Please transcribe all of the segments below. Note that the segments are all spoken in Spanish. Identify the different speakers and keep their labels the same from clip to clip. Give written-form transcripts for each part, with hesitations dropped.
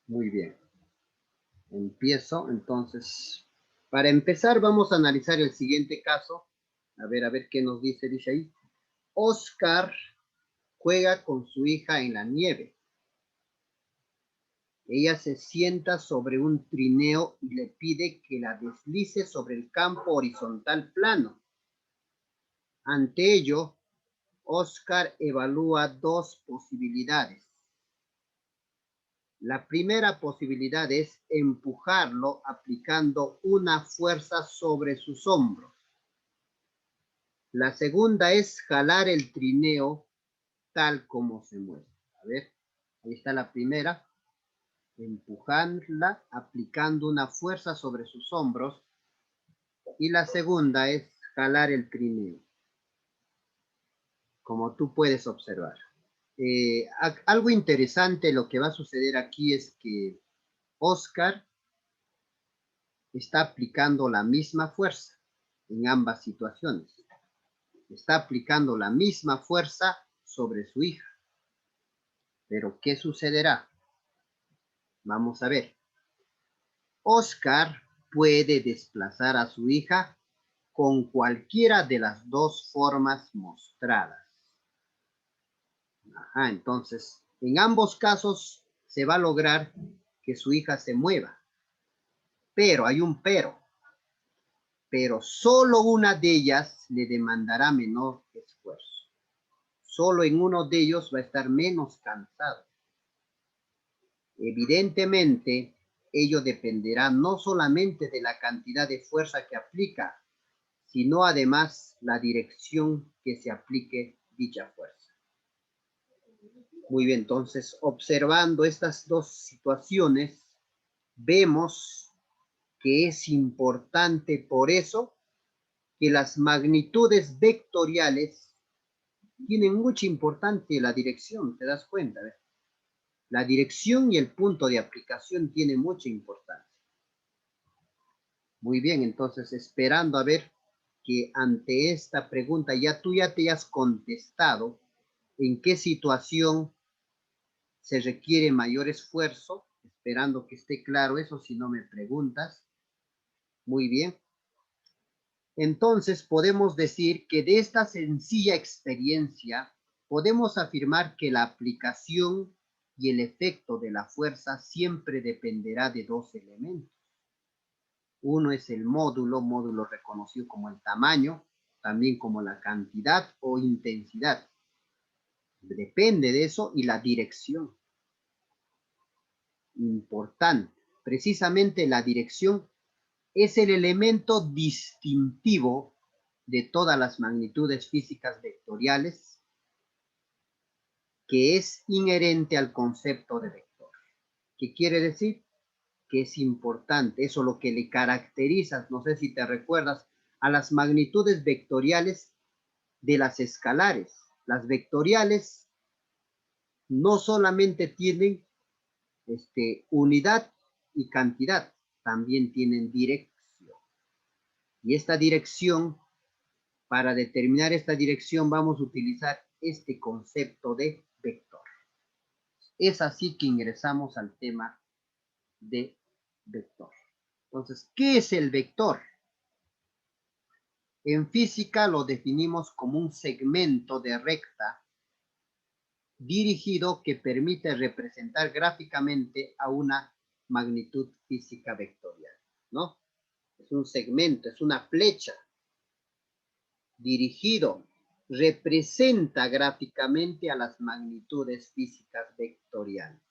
Speaker 1: Muy bien. Empiezo, entonces. Para empezar, vamos a analizar el siguiente caso. A ver qué nos dice. Dice ahí. Oscar juega con su hija en la nieve. Ella se sienta sobre un trineo y le pide que la deslice sobre el campo horizontal plano. Ante ello, Oscar evalúa dos posibilidades. La primera posibilidad es empujarlo aplicando una fuerza sobre sus hombros. La segunda es jalar el trineo tal como se mueve. A ver, ahí está la primera. Empujarla aplicando una fuerza sobre sus hombros. Y la segunda es jalar el trineo, como tú puedes observar. Algo interesante lo que va a suceder aquí es que Oscar está aplicando la misma fuerza en ambas situaciones. Está aplicando la misma fuerza sobre su hija. Pero ¿qué sucederá? Vamos a ver. Oscar puede desplazar a su hija con cualquiera de las dos formas mostradas. Ajá, entonces, en ambos casos se va a lograr que su hija se mueva. Pero hay un pero solo una de ellas le demandará menor esfuerzo. Solo en uno de ellos va a estar menos cansado. Evidentemente, ello dependerá no solamente de la cantidad de fuerza que aplica, sino además la dirección que se aplique dicha fuerza. Muy bien, entonces, observando estas dos situaciones, vemos que es importante por eso que las magnitudes vectoriales tienen mucha importancia la dirección, ¿te das cuenta? La dirección y el punto de aplicación tienen mucha importancia. Muy bien, entonces esperando a ver que ante esta pregunta tú ya te has contestado en qué situación se requiere mayor esfuerzo, esperando que esté claro eso si no me preguntas. Muy bien. Entonces podemos decir que de esta sencilla experiencia podemos afirmar que la aplicación y el efecto de la fuerza siempre dependerá de dos elementos. Uno es el módulo reconocido como el tamaño, también como la cantidad o intensidad. Depende de eso y la dirección. Importante. Precisamente la dirección es el elemento distintivo de todas las magnitudes físicas vectoriales que es inherente al concepto de vector. ¿Qué quiere decir? Que es importante, eso lo que le caracteriza, no sé si te recuerdas, a las magnitudes vectoriales de las escalares. Las vectoriales no solamente tienen unidad y cantidad, también tienen dirección. Y esta dirección, para determinar esta dirección, vamos a utilizar este concepto de vector. Es así que ingresamos al tema de vector. Entonces, ¿qué es el vector? En física lo definimos como un segmento de recta dirigido que permite representar gráficamente a una magnitud física vectorial, ¿no? Es un segmento, es una flecha dirigido, representa gráficamente a las magnitudes físicas vectoriales.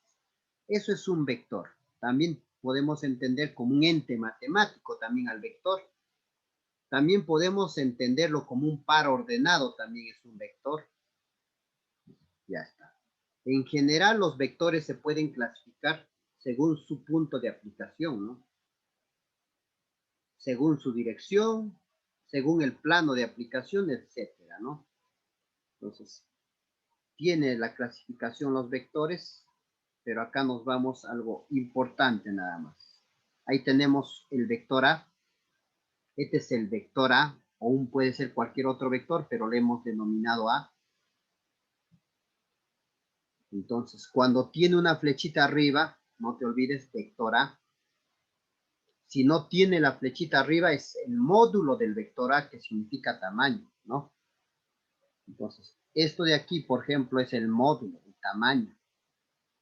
Speaker 1: Eso es un vector. También podemos entender como un ente matemático también al vector. También podemos entenderlo como un par ordenado, también es un vector. Ya está. En general, los vectores se pueden clasificar según su punto de aplicación, ¿no? Según su dirección, según el plano de aplicación, etcétera, ¿no? Entonces, tiene la clasificación los vectores, pero acá nos vamos a algo importante nada más. Ahí tenemos el vector A. Este es el vector A, o puede ser cualquier otro vector, pero le hemos denominado A. Entonces, cuando tiene una flechita arriba, no te olvides, vector A. Si no tiene la flechita arriba, es el módulo del vector A, que significa tamaño, ¿no? Entonces, esto de aquí, por ejemplo, es el módulo, el tamaño.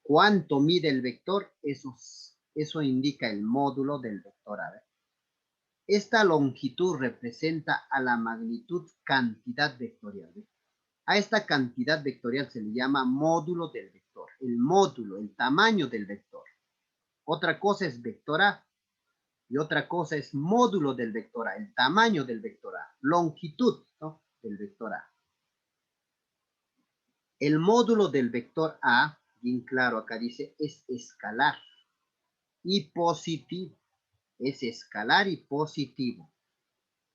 Speaker 1: ¿Cuánto mide el vector? Eso indica el módulo del vector A. Esta longitud representa a la magnitud cantidad vectorial. A esta cantidad vectorial se le llama módulo del vector. El módulo, el tamaño del vector. Otra cosa es vector A y otra cosa es módulo del vector A, el tamaño del vector A, longitud, ¿no?, del vector A. El módulo del vector A, bien claro acá dice, es escalar y positivo. Es escalar y positivo.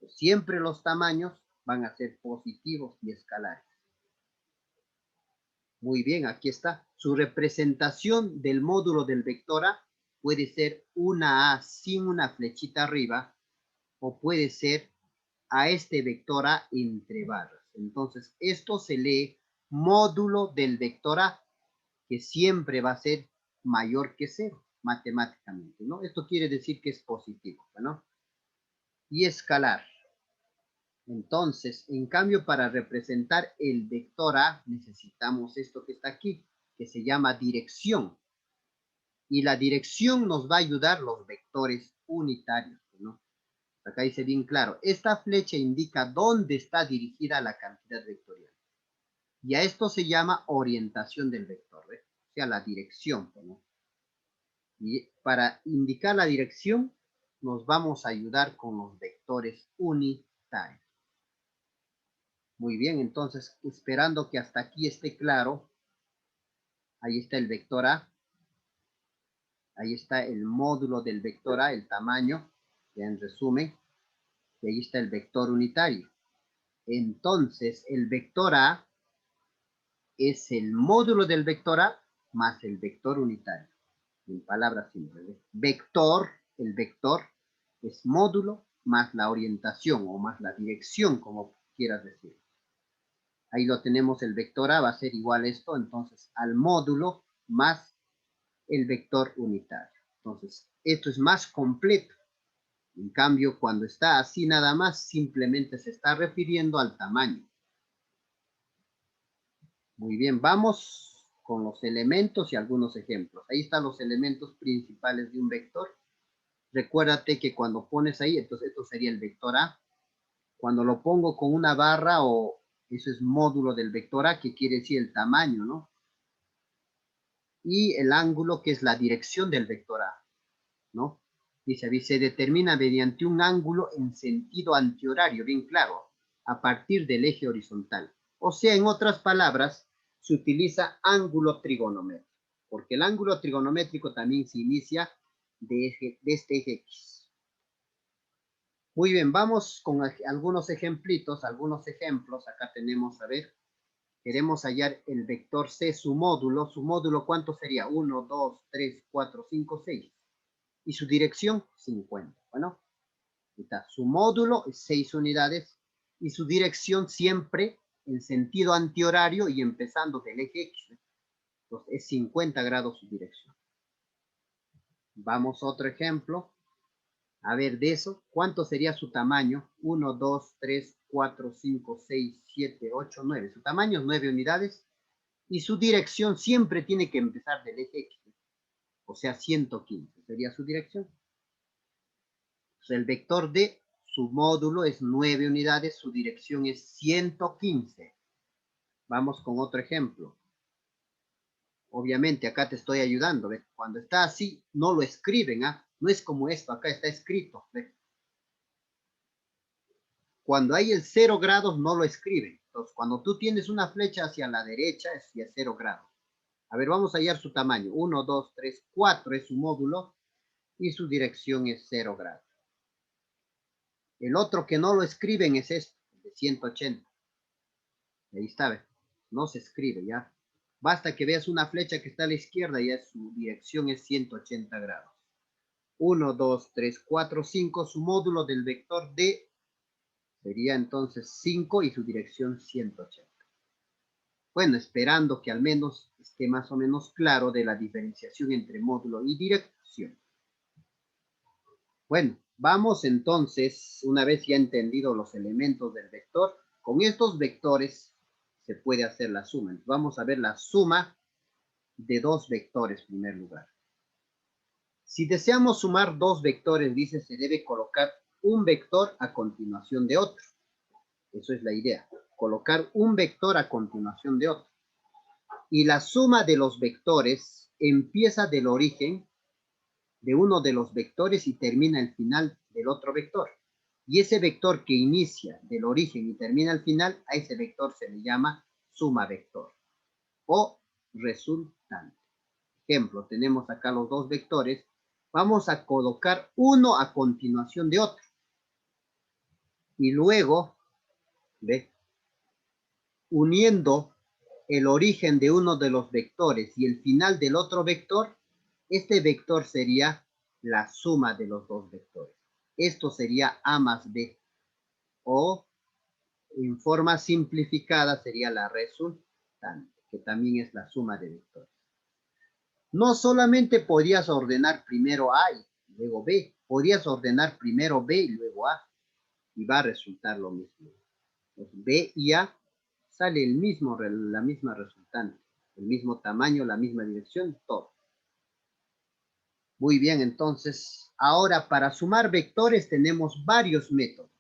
Speaker 1: Siempre los tamaños van a ser positivos y escalares. Muy bien, aquí está. Su representación del módulo del vector A puede ser una A sin una flechita arriba o puede ser a este vector A entre barras. Entonces, esto se lee módulo del vector A, que siempre va a ser mayor que 0 matemáticamente, ¿no? Esto quiere decir que es positivo, ¿no? Y escalar. Entonces, en cambio, para representar el vector A, necesitamos esto que está aquí, que se llama dirección. Y la dirección nos va a ayudar los vectores unitarios, ¿no? Acá dice bien claro, esta flecha indica dónde está dirigida la cantidad vectorial. Y a esto se llama orientación del vector, ¿ves? O sea, la dirección, ¿no? Y para indicar la dirección, nos vamos a ayudar con los vectores unitarios. Muy bien, entonces, esperando que hasta aquí esté claro, ahí está el vector A, ahí está el módulo del vector A, el tamaño, ya en resumen, y ahí está el vector unitario. Entonces, el vector A es el módulo del vector A más el vector unitario. En palabras simples, ¿eh? Vector, el vector, es módulo más la orientación o más la dirección, como quieras decir. Ahí lo tenemos, el vector A va a ser igual a esto, entonces, al módulo más el vector unitario. Entonces, esto es más completo. En cambio, cuando está así nada más, simplemente se está refiriendo al tamaño. Muy bien, vamos con los elementos y algunos ejemplos. Ahí están los elementos principales de un vector. Recuérdate que cuando pones ahí, entonces esto sería el vector A. Cuando lo pongo con una barra, o eso es módulo del vector A, que quiere decir el tamaño, ¿no? Y el ángulo, que es la dirección del vector A, ¿no? Dice, se determina mediante un ángulo en sentido antihorario, bien claro, a partir del eje horizontal. O sea, en otras palabras, se utiliza ángulo trigonométrico, porque el ángulo trigonométrico también se inicia de este eje X. Muy bien, vamos con algunos ejemplitos, algunos ejemplos. Acá tenemos, a ver, queremos hallar el vector C, su módulo. ¿Su módulo cuánto sería? 1, 2, 3, 4, 5, 6. Y su dirección, 50. Bueno, está. Su módulo es 6 unidades y su dirección siempre en sentido antihorario y empezando del eje X. Entonces, es 50 grados su dirección. Vamos a otro ejemplo. A ver, de eso, ¿cuánto sería su tamaño? 1, 2, 3, 4, 5, 6, 7, 8, 9. Su tamaño es 9 unidades y su dirección siempre tiene que empezar del eje X. O sea, 115 sería su dirección. El vector D, su módulo es 9 unidades, su dirección es 115. Vamos con otro ejemplo. Obviamente acá te estoy ayudando, ¿ves? Cuando está así, no lo escriben, ¿ah? No es como esto, acá está escrito, ¿ves? Cuando hay el 0 grados, no lo escriben. Entonces, cuando tú tienes una flecha hacia la derecha, es hacia 0 grados. A ver, vamos a hallar su tamaño. 1, 2, 3, 4 es su módulo y su dirección es 0 grados. El otro que no lo escriben es este, de 180. Ahí está, ¿ves? No se escribe, ¿ya? Basta que veas una flecha que está a la izquierda y ya su dirección es 180 grados. 1, 2, 3, 4, 5. Su módulo del vector D sería entonces 5 y su dirección 180. Bueno, esperando que al menos esté más o menos claro de la diferenciación entre módulo y dirección. Bueno, vamos entonces, una vez ya entendido los elementos del vector, con estos vectores se puede hacer la suma. Entonces, vamos a ver la suma de dos vectores en primer lugar. Si deseamos sumar dos vectores, dice, se debe colocar un vector a continuación de otro. Eso es la idea, colocar un vector a continuación de otro. Y la suma de los vectores empieza del origen de uno de los vectores y termina al final del otro vector. Y ese vector que inicia del origen y termina al final, a ese vector se le llama suma vector o resultante. Ejemplo, tenemos acá los dos vectores. Vamos a colocar uno a continuación de otro. Y luego, ¿ve? Uniendo el origen de uno de los vectores y el final del otro vector, este vector sería la suma de los dos vectores. Esto sería A más B. O en forma simplificada sería la resultante, que también es la suma de vectores. No solamente podrías ordenar primero A y luego B, podrías ordenar primero B y luego A, y va a resultar lo mismo. Entonces, B y A sale la misma resultante, el mismo tamaño, la misma dirección, todo. Muy bien, entonces, ahora para sumar vectores tenemos varios métodos.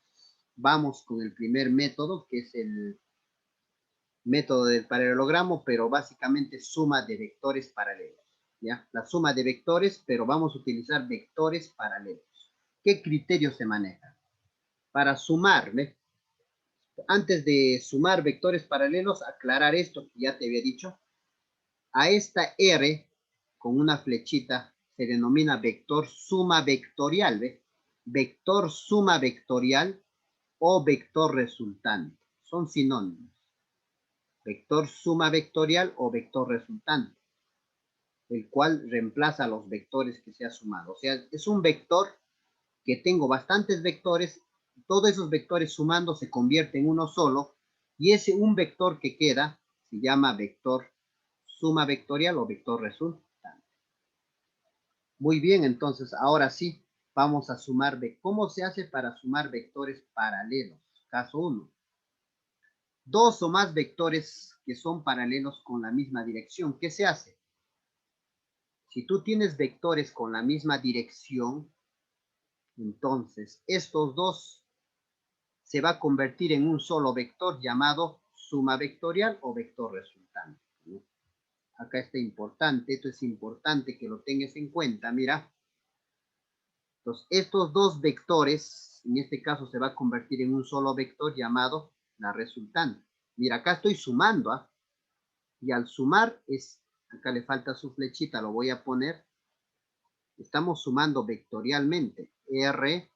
Speaker 1: Vamos con el primer método, que es el método del paralelogramo, pero básicamente suma de vectores paralelos. ¿Ya? La suma de vectores, pero vamos a utilizar vectores paralelos. ¿Qué criterio se maneja? Para sumar, ¿ve? Antes de sumar vectores paralelos, aclarar esto que ya te había dicho. A esta R con una flechita se denomina vector suma vectorial, ¿ve? Vector suma vectorial o vector resultante. Son sinónimos. Vector suma vectorial o vector resultante, el cual reemplaza a los vectores que se ha sumado. O sea, es un vector que tengo bastantes vectores, todos esos vectores sumando se convierte en uno solo, y ese un vector que queda se llama vector suma vectorial o vector resultante. Muy bien, entonces ahora sí, vamos a sumar. ¿Cómo se hace para sumar vectores paralelos? Caso 1. Dos o más vectores que son paralelos con la misma dirección. ¿Qué se hace? Si tú tienes vectores con la misma dirección, entonces estos dos se va a convertir en un solo vector llamado suma vectorial o vector resultante. Acá está importante, esto es importante que lo tengas en cuenta, mira. Entonces, estos dos vectores, en este caso se va a convertir en un solo vector llamado la resultante. Mira, acá estoy sumando, ¿ah? Y al sumar acá le falta su flechita, lo voy a poner. Estamos sumando vectorialmente. R,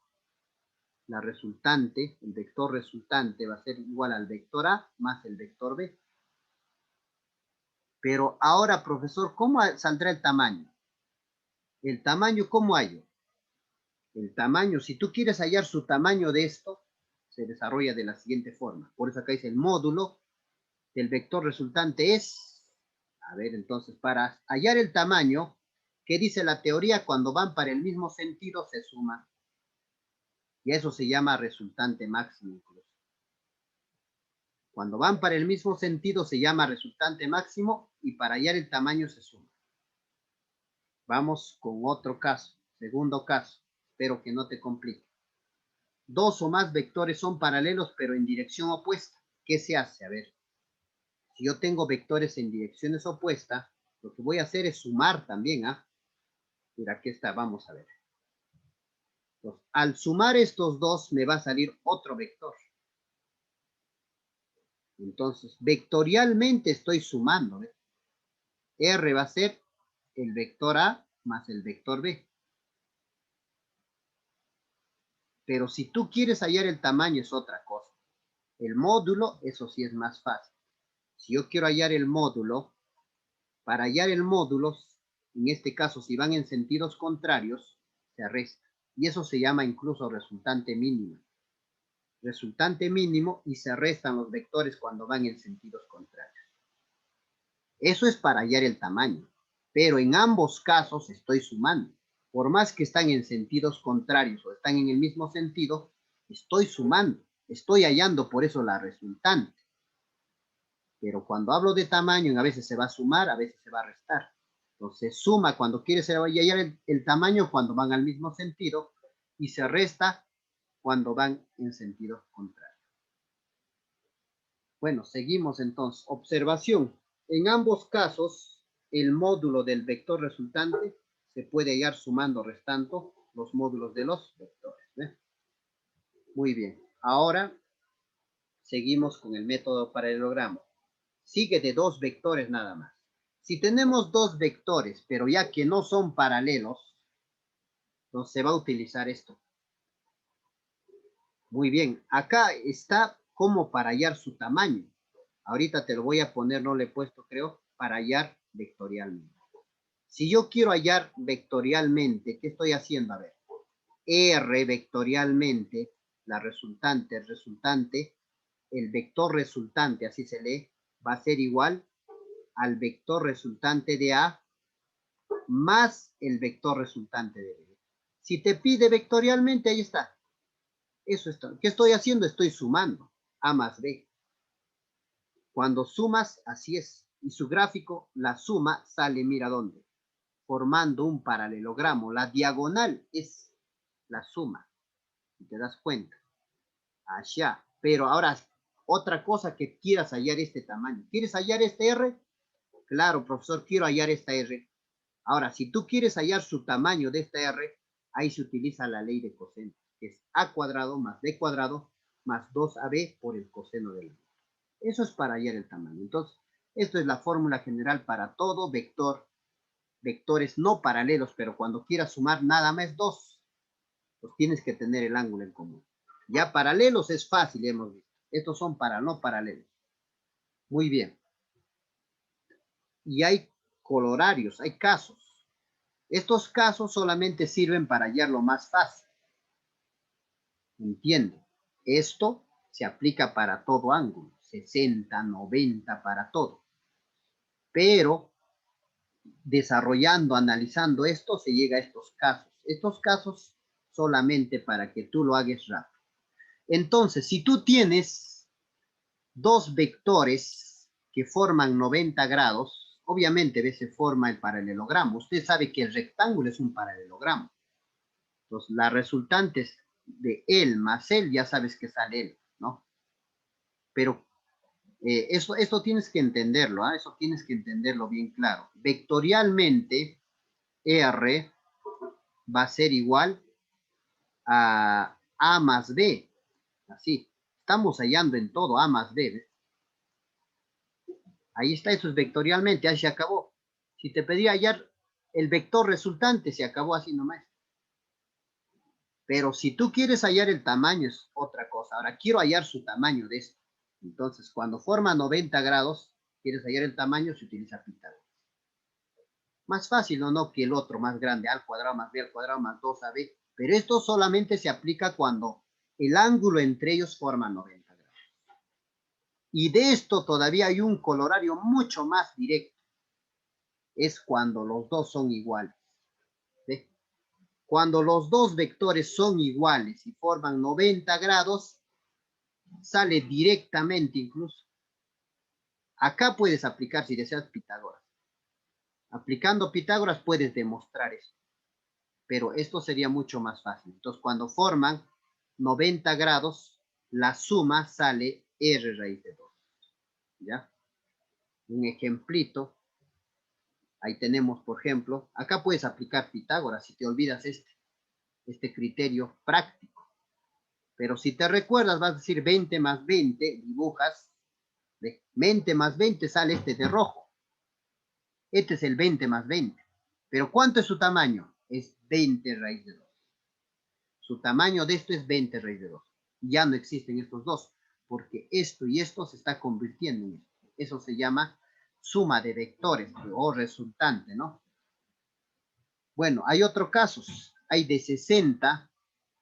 Speaker 1: la resultante, el vector resultante va a ser igual al vector A más el vector B. Pero ahora, profesor, ¿cómo saldrá el tamaño? El tamaño, ¿cómo hallo? El tamaño, si tú quieres hallar su tamaño de esto, se desarrolla de la siguiente forma. Por eso acá dice el módulo del vector resultante es, a ver, entonces, para hallar el tamaño, ¿qué dice la teoría? Cuando van para el mismo sentido, se suma. Y eso se llama resultante máximo incluso. Cuando van para el mismo sentido, se llama resultante máximo y para hallar el tamaño se suma. Vamos con otro caso, segundo caso. Espero que no te complique. Dos o más vectores son paralelos, pero en dirección opuesta. ¿Qué se hace? A ver, si yo tengo vectores en direcciones opuestas, lo que voy a hacer es sumar también, ¿ah? Mira, aquí está, vamos a ver. Entonces, al sumar estos dos, me va a salir otro vector. Entonces, vectorialmente estoy sumando, ¿ves? R va a ser el vector A más el vector B. Pero si tú quieres hallar el tamaño es otra cosa. El módulo, eso sí es más fácil. Si yo quiero hallar el módulo, para hallar el módulo, en este caso si van en sentidos contrarios, se resta. Y eso se llama incluso resultante mínimo. Resultante mínimo y se restan los vectores cuando van en sentidos contrarios. Eso es para hallar el tamaño. Pero en ambos casos estoy sumando. Por más que están en sentidos contrarios o están en el mismo sentido, estoy sumando. Estoy hallando por eso la resultante. Pero cuando hablo de tamaño, a veces se va a sumar, a veces se va a restar. Entonces, suma cuando quieres hallar el tamaño cuando van al mismo sentido y se resta cuando van en sentido contrario. Bueno, seguimos entonces. Observación. En ambos casos, el módulo del vector resultante se puede hallar sumando o restando los módulos de los vectores. ¿Ve? Muy bien. Ahora seguimos con el método paralelogramo. Sigue de dos vectores nada más. Si tenemos dos vectores, pero ya que no son paralelos, entonces se va a utilizar esto. Muy bien, acá está como para hallar su tamaño. Ahorita te lo voy a poner, no le he puesto, creo, para hallar vectorialmente. Si yo quiero hallar vectorialmente, ¿qué estoy haciendo? A ver, R vectorialmente, la resultante, el vector resultante, así se lee, va a ser igual al vector resultante de A más el vector resultante de B. Si te pide vectorialmente, ahí está. Eso está. ¿Qué estoy haciendo? Estoy sumando A más B. Cuando sumas, así es. Y su gráfico, la suma, sale, mira dónde. Formando un paralelogramo. La diagonal es la suma. Si te das cuenta. Allá. Pero ahora, otra cosa que quieras hallar este tamaño. ¿Quieres hallar este R? Claro, profesor, quiero hallar esta R. Ahora, si tú quieres hallar su tamaño de esta R, ahí se utiliza la ley de coseno, que es A cuadrado más B cuadrado más 2AB por el coseno del B. Eso es para hallar el tamaño. Entonces, esto es la fórmula general para todo vector, vectores no paralelos, pero cuando quieras sumar nada más dos, pues tienes que tener el ángulo en común. Ya paralelos es fácil, hemos visto. Estos son para no paralelos. Muy bien. Y hay colorarios, hay casos. Estos casos solamente sirven para hallar lo más fácil. Entiende. Esto se aplica para todo ángulo, 60, 90, para todo. Pero desarrollando, analizando esto, se llega a estos casos. Estos casos solamente para que tú lo hagas rápido. Entonces, si tú tienes dos vectores que forman 90 grados, obviamente se forma el paralelogramo. Usted sabe que el rectángulo es un paralelogramo. Entonces, la resultante de él más él, ya sabes que sale él, ¿no? Pero esto tienes que entenderlo, ¿eh? Eso tienes que entenderlo bien claro. Vectorialmente, R va a ser igual a A más B. Así. Estamos hallando en todo A más B. ¿Ves? Ahí está, eso es vectorialmente, ahí se acabó. Si te pedía hallar el vector resultante, se acabó así nomás. Pero si tú quieres hallar el tamaño, es otra cosa. Ahora, quiero hallar su tamaño de esto. Entonces, cuando forma 90 grados, quieres hallar el tamaño, se utiliza Pitágoras. Más fácil, ¿no? Que el otro más grande, A al cuadrado más B al cuadrado más 2AB. Pero esto solamente se aplica cuando el ángulo entre ellos forma 90 grados. Y de esto todavía hay un colorario mucho más directo. Es cuando los dos son iguales. ¿Sí? Cuando los dos vectores son iguales y forman 90 grados, sale directamente incluso. Acá puedes aplicar, si deseas, Pitágoras. Aplicando Pitágoras puedes demostrar eso. Pero esto sería mucho más fácil. Entonces, cuando forman 90 grados, la suma sale R raíz de 2. ¿Ya? Un ejemplito. Ahí tenemos, por ejemplo, acá puedes aplicar Pitágoras si te olvidas este criterio práctico. Pero si te recuerdas, vas a decir 20 más 20, dibujas, 20 más 20 sale este de rojo. Este es el 20 más 20. Pero ¿cuánto es su tamaño? Es 20 raíz de 2. Su tamaño de esto es 20 raíz de 2. Ya no existen estos dos, porque esto y esto se está convirtiendo en esto. Eso se llama suma de vectores o resultante, ¿no? Bueno, hay otros casos. Hay de 60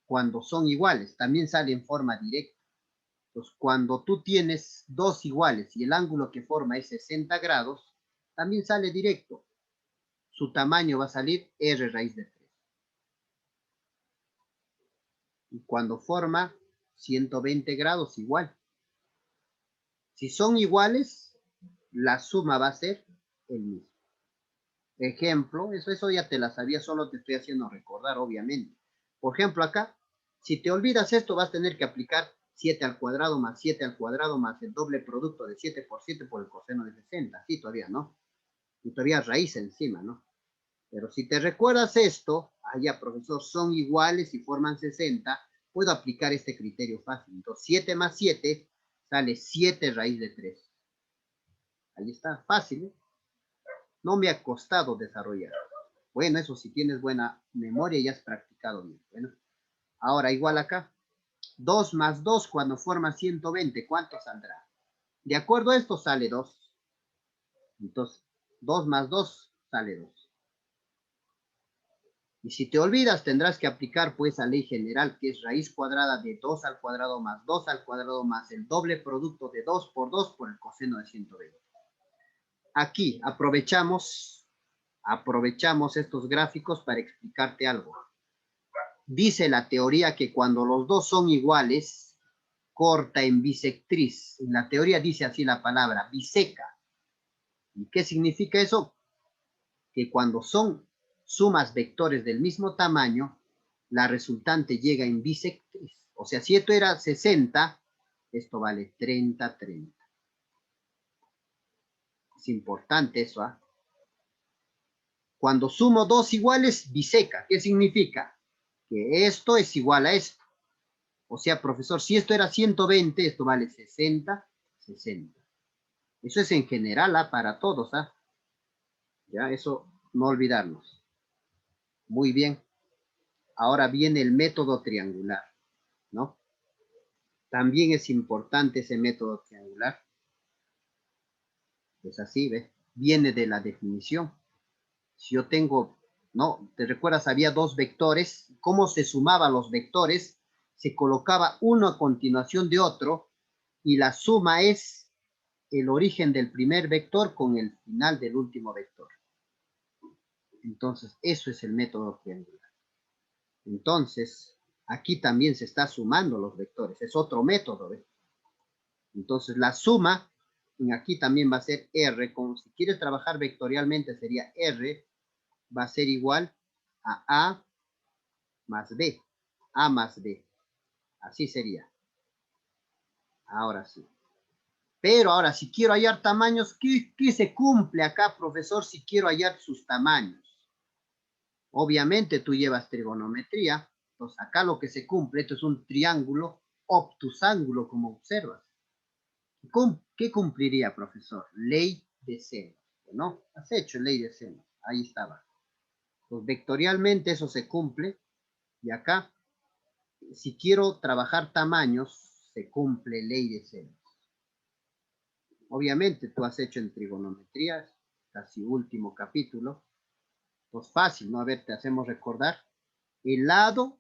Speaker 1: cuando son iguales. También sale en forma directa. Entonces, cuando tú tienes dos iguales y el ángulo que forma es 60 grados, También sale directo. Su tamaño va a salir R raíz de 3. Y cuando forma 120 grados igual. Si son iguales, la suma va a ser el mismo. Ejemplo, eso ya te la sabía, solo te estoy haciendo recordar, obviamente. Por ejemplo, acá, si te olvidas esto, vas a tener que aplicar 7 al cuadrado más 7 al cuadrado más el doble producto de 7 por 7 por el coseno de 60. Sí, todavía, ¿no? Y todavía raíz encima, ¿no? Pero si te recuerdas esto, allá, profesor, son iguales y forman 60, puedo aplicar este criterio fácil. Entonces, 7 más 7 sale 7 raíz de 3. Ahí está, fácil, ¿eh? No me ha costado desarrollar. Bueno, eso si tienes buena memoria y has practicado bien. Bueno, ahora igual acá. 2 más 2 cuando forma 120, ¿cuánto saldrá? De acuerdo a esto sale 2. Entonces, 2 más 2 sale 2. Y si te olvidas, tendrás que aplicar pues la ley general, que es raíz cuadrada de 2 al cuadrado más 2 al cuadrado más el doble producto de 2 por el coseno de 120. Aquí aprovechamos estos gráficos para explicarte algo. Dice la teoría que cuando los dos son iguales, corta en bisectriz. En la teoría dice así la palabra, biseca. ¿Y qué significa eso? Que cuando son sumas vectores del mismo tamaño, la resultante llega en bisectriz. O sea, si esto era 60, esto vale 30, 30. Es importante eso, ¿ah? Cuando sumo dos iguales, biseca. ¿Qué significa? Que esto es igual a esto. O sea, profesor, si esto era 120, esto vale 60, 60. Eso es en general, ¿ah? Para todos, ¿ah? Ya, eso no olvidarnos. Muy bien. Ahora viene el método triangular, ¿no? También es importante ese método triangular. Es así, ¿ves? Viene de la definición. Si yo tengo, ¿no? ¿Te recuerdas? Había dos vectores. ¿Cómo se sumaban los vectores? Se colocaba uno a continuación de otro y la suma es el origen del primer vector con el final del último vector. Entonces, eso es el método triangular. Entonces, aquí también se está sumando los vectores. Es otro método, ¿ves? Entonces, la suma, aquí también va a ser R, como si quieres trabajar vectorialmente sería R, va a ser igual a A más B. A más B. Así sería. Ahora sí. Pero ahora, si quiero hallar tamaños, ¿qué se cumple acá, profesor, si quiero hallar sus tamaños? Obviamente tú llevas trigonometría, entonces acá lo que se cumple, esto es un triángulo obtusángulo, como observas. ¿Qué cumpliría, profesor? Ley de seno, ¿no? Has hecho ley de seno, ahí estaba. Pues vectorialmente eso se cumple, y acá, si quiero trabajar tamaños, se cumple ley de seno. Obviamente tú has hecho en trigonometría, casi último capítulo, pues fácil, ¿no? A ver, te hacemos recordar. El lado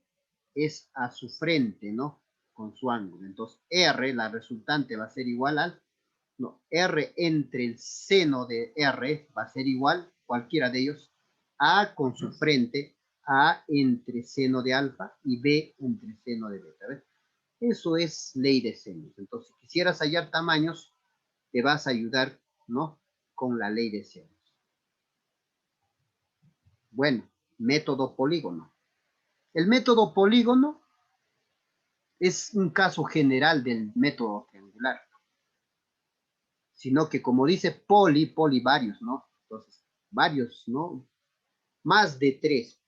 Speaker 1: es a su frente, ¿no? Con su ángulo. Entonces, R, la resultante va a ser igual al, no, R entre el seno de R va a ser igual, cualquiera de ellos, A con su frente, A entre seno de alfa y B entre seno de beta. ¿Ves? Eso es ley de senos. Entonces, si quisieras hallar tamaños, te vas a ayudar, ¿no? Con la ley de senos. Bueno, método polígono. El método polígono es un caso general del método triangular, sino que como dice poli varios, ¿no? Entonces, varios, ¿no? Más de 3,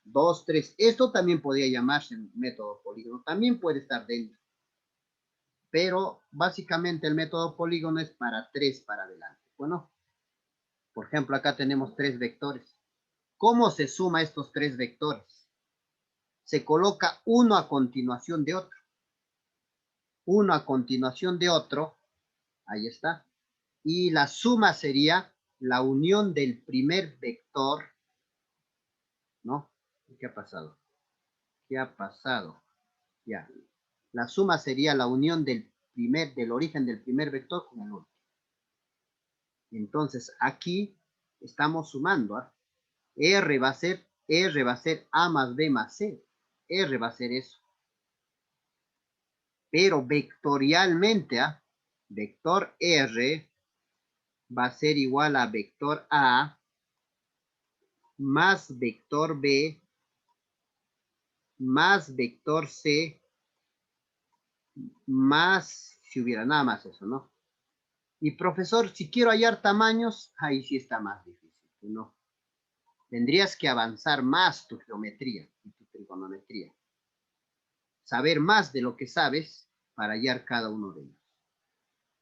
Speaker 1: 2, 3. Esto también podría llamarse método polígono, también puede estar dentro, pero básicamente el método polígono es para 3 para adelante. Bueno, por ejemplo, acá tenemos 3 vectores. ¿Cómo se suma estos 3 vectores? Se coloca uno a continuación de otro. Uno a continuación de otro. Ahí está. Y la suma sería la unión del primer vector, ¿no? ¿Qué ha pasado? ¿Qué ha pasado? Ya. La suma sería la unión del origen del primer vector con el último. Entonces, aquí Estamos sumando. ¿Ah? R va a ser A más B más C. R va a ser eso. Pero vectorialmente, ¿ah? Vector R va a ser igual a vector A más vector B más vector C más, si hubiera nada más eso, ¿no? Y profesor, si quiero hallar tamaños, ahí sí está más difícil, ¿no? Tendrías que avanzar más tu geometría y tu trigonometría. Saber más de lo que sabes para hallar cada uno de ellos.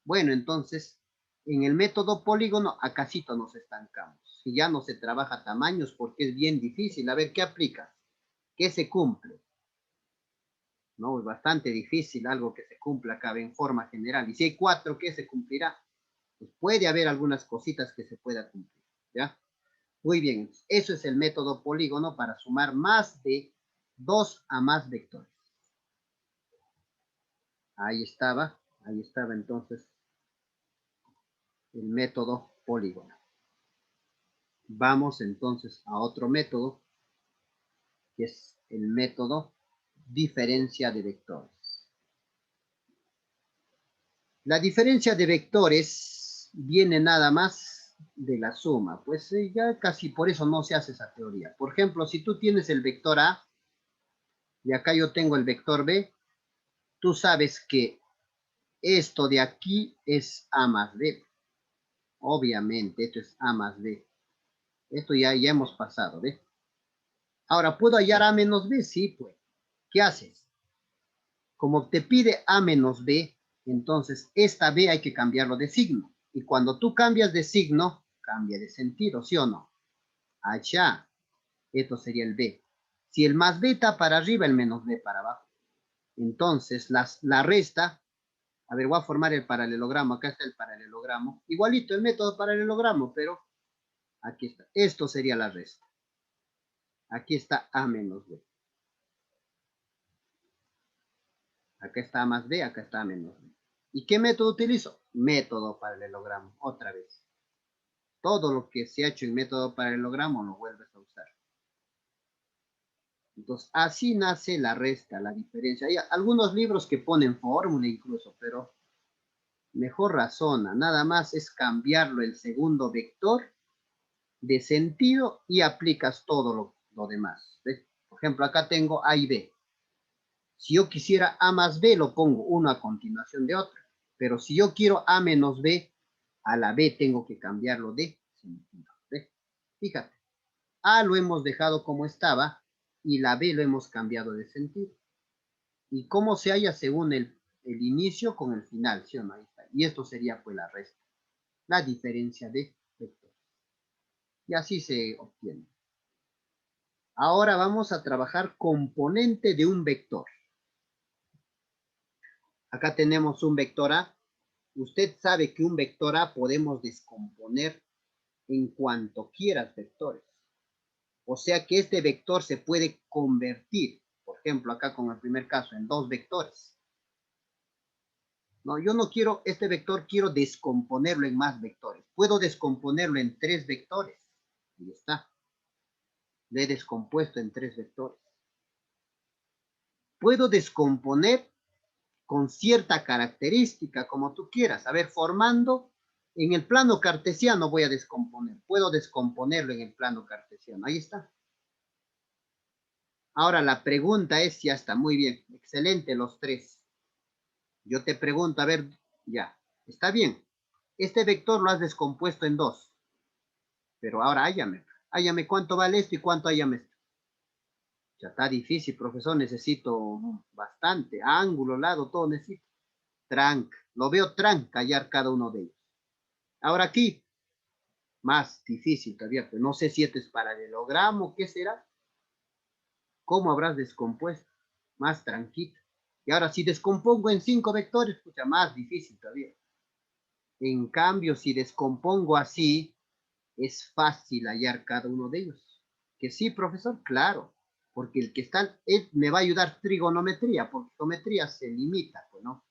Speaker 1: Bueno, entonces, en el método polígono, acasito nos estancamos. Si ya no se trabaja tamaños porque es bien difícil, a ver, ¿qué aplicas? ¿Qué se cumple? ¿No? Es bastante difícil algo que se cumpla acá en forma general. Y si hay 4, ¿qué se cumplirá? Pues puede haber algunas cositas que se pueda cumplir, ¿ya? Muy bien, eso es el método polígono para sumar más de 2 a más vectores. Ahí estaba entonces el método polígono. Vamos entonces a otro método, que es el método diferencia de vectores. La diferencia de vectores viene nada más de la suma, pues ya casi por eso no se hace esa teoría. Por ejemplo, si tú tienes el vector A y acá yo tengo el vector B, tú sabes que esto de aquí es A más B. Obviamente, esto es A más B. Esto ya hemos pasado, ¿ve? Ahora, ¿puedo hallar A menos B? Sí, pues. ¿Qué haces? Como te pide A menos B, entonces esta B hay que cambiarlo de signo. Y cuando tú cambias de signo, cambia de sentido, ¿sí o no? Allá, esto sería el B. Si el más B está para arriba, el menos B para abajo. Entonces, la resta, a ver, voy a formar el paralelogramo. Acá está el paralelogramo. Igualito el método paralelogramo, pero aquí está. Esto sería la resta. Aquí está A menos B. Acá está A más B, acá está A menos B. ¿Y qué método utilizo? Método paralelogramo, otra vez. Todo lo que se ha hecho en método paralelogramo lo vuelves a usar. Entonces, así nace la resta, la diferencia. Hay algunos libros que ponen fórmula incluso, pero mejor razona. Nada más es cambiarlo el segundo vector de sentido y aplicas todo lo demás. ¿Ves? Por ejemplo, acá tengo A y B. Si yo quisiera A más B, lo pongo uno a continuación de otro. Pero si yo quiero A menos B, a la B tengo que cambiarlo de sentido. ¿Ves? Fíjate, A lo hemos dejado como estaba y la B lo hemos cambiado de sentido. Y cómo se halla según el inicio con el final, ¿sí o no? Ahí está. Y esto sería pues la resta, la diferencia de vectores. Y así se obtiene. Ahora vamos a trabajar componente de un vector. Acá tenemos un vector A. Usted sabe que un vector A podemos descomponer en cuanto quieras vectores. O sea que este vector se puede convertir, por ejemplo, acá con el primer caso, en 2 vectores. No, yo no quiero este vector, quiero descomponerlo en más vectores. Puedo descomponerlo en 3 vectores. Y está. Lo he descompuesto en 3 vectores. Puedo descomponer con cierta característica, como tú quieras. A ver, formando en el plano cartesiano voy a descomponer. Puedo descomponerlo en el plano cartesiano. Ahí está. Ahora la pregunta es, ya está, muy bien. Excelente los 3. Yo te pregunto, a ver, ya, está bien. Este vector lo has descompuesto en 2. Pero ahora hállame cuánto vale esto y cuánto hállame esto. Ya está difícil, profesor, necesito bastante. Ángulo, lado, todo necesito. Tranc, lo veo tranc hallar cada uno de ellos. Ahora aquí, más difícil todavía, pero no sé si este es paralelogramo, ¿qué será? ¿Cómo habrás descompuesto? Más tranquilo. Y ahora, si descompongo en 5 vectores, pues ya más difícil todavía. En cambio, si descompongo así, es fácil hallar cada uno de ellos. Que sí, profesor, claro, porque el que está, él me va a ayudar trigonometría, porque geometría se limita, pues, ¿no?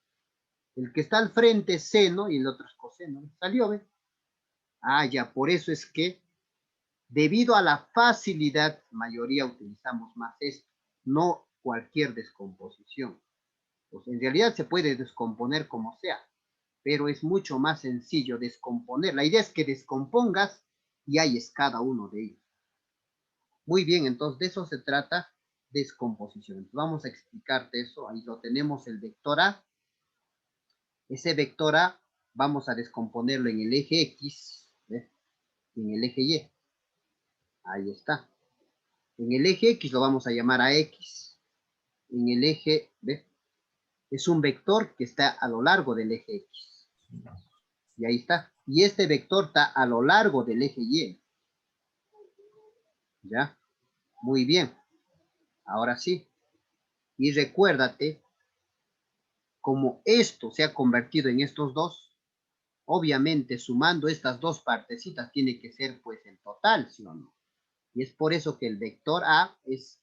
Speaker 1: El que está al frente es seno y el otro es coseno. ¿Salió, ve? Ah, ya, por eso es que Debido a la facilidad, mayoría utilizamos más esto, no cualquier descomposición. Pues en realidad se puede descomponer como sea, pero es mucho más sencillo descomponer. La idea es que descompongas y ahí es cada uno de ellos. Muy bien, entonces de eso se trata descomposición. Vamos a explicarte eso. Ahí lo tenemos, el vector A. Ese vector A vamos a descomponerlo en el eje X, ¿ves? En el eje Y. Ahí está. En el eje X lo vamos a llamar a X. En el eje, ¿ves? Es un vector que está a lo largo del eje X. Y ahí está. Y este vector está a lo largo del eje Y. ¿Ya? Muy bien. Ahora sí. Y recuérdate, como esto se ha convertido en estos dos, obviamente sumando estas dos partecitas tiene que ser pues el total, ¿sí o no? Y es por eso que el vector A es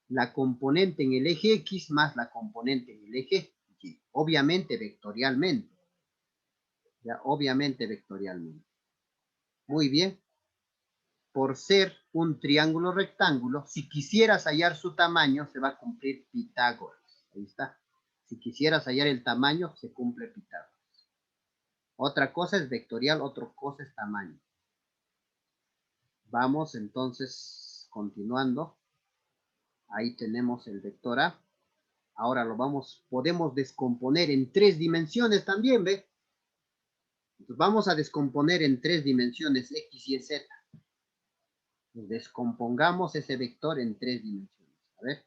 Speaker 1: la componente en el eje X más la componente en el eje Y. Obviamente vectorialmente. Ya, obviamente vectorialmente. Muy bien. Por ser un triángulo rectángulo, si quisieras hallar su tamaño, se va a cumplir Pitágoras. Ahí está. Si quisieras hallar el tamaño, se cumple Pitágoras. Otra cosa es vectorial, otra cosa es tamaño. Vamos entonces continuando. Ahí tenemos el vector A. Ahora podemos descomponer en 3 dimensiones también, ¿ve? Entonces vamos a descomponer en 3 dimensiones, X, Y, Z. Descompongamos ese vector en 3 dimensiones. A ver,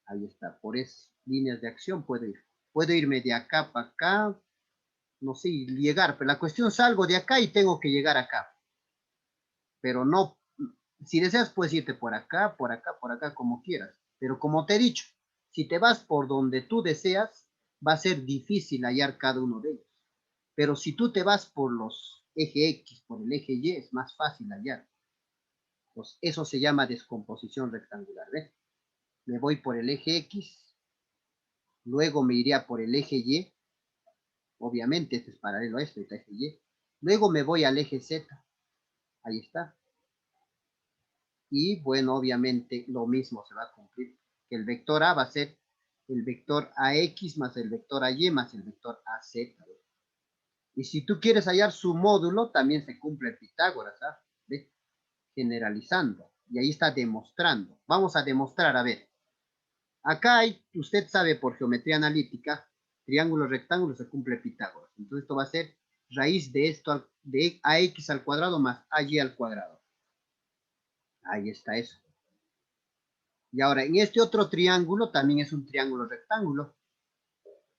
Speaker 1: ahí está. Por esas líneas de acción puedo ir. Puedo irme de acá para acá, no sé, llegar, pero la cuestión salgo de acá y tengo que llegar acá. Pero no, si deseas puedes irte por acá, por acá, por acá, como quieras. Pero como te he dicho, si te vas por donde tú deseas, va a ser difícil hallar cada uno de ellos. Pero si tú te vas por los eje X, por el eje Y, es más fácil hallar. Pues eso se llama descomposición rectangular. ¿Ves? Me voy por el eje X, luego me iría por el eje Y, obviamente este es paralelo a este eje Y, luego me voy al eje Z, ahí está, y bueno, obviamente lo mismo se va a cumplir, que el vector A va a ser el vector AX más el vector AY más el vector AZ. Y si tú quieres hallar su módulo, también se cumple el Pitágoras, ¿ves? Generalizando, y ahí está demostrando. Vamos a demostrar, a ver. Acá hay, usted sabe por geometría analítica, triángulo rectángulo se cumple Pitágoras. Entonces esto va a ser raíz de esto, de ax al cuadrado más ay al cuadrado. Ahí está eso. Y ahora, en este otro triángulo, también es un triángulo rectángulo.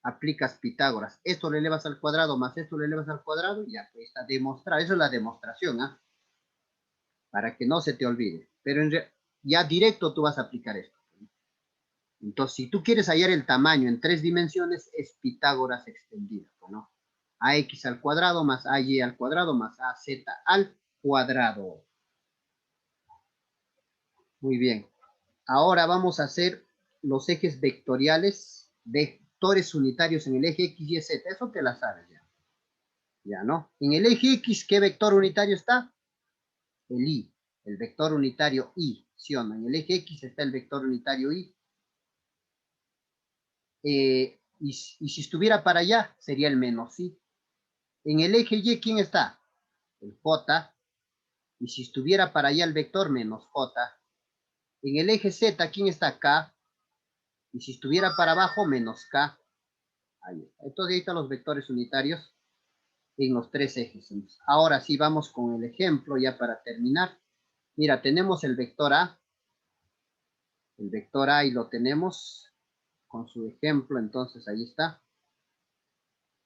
Speaker 1: Aplicas Pitágoras. Esto le elevas al cuadrado más esto le elevas al cuadrado y ya pues está demostrado. Eso es la demostración, ¿ah? Para que no se te olvide. Pero ya directo tú vas a aplicar esto. Entonces, si tú quieres hallar el tamaño en 3 dimensiones, es Pitágoras extendida, ¿no? Ax al cuadrado más ay al cuadrado más az al cuadrado. Muy bien. Ahora vamos a hacer los ejes vectoriales, vectores unitarios en el eje X, Y, Z. Eso te la sabes ya. Ya, ¿no? En el eje X, ¿qué vector unitario está? El Y, el vector unitario Y, ¿sí o no? En el eje X está el vector unitario Y. Y si estuviera para allá, sería el menos Y. En el eje Y, ¿quién está? El J. Y si estuviera para allá el vector, menos J. En el eje Z, ¿quién está? K. Y si estuviera para abajo, menos K. Ahí está. Entonces ahí están los vectores unitarios en los 3 ejes. Ahora sí vamos con el ejemplo ya para terminar. Mira, tenemos el vector A. El vector A y lo tenemos con su ejemplo. Entonces ahí está.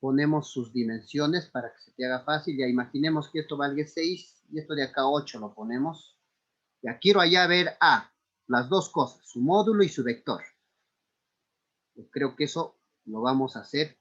Speaker 1: Ponemos sus dimensiones para que se te haga fácil. Ya imaginemos que esto valga 6 y esto de acá 8 lo ponemos. Ya quiero allá ver A, las dos cosas, su módulo y su vector. Yo creo que eso lo vamos a hacer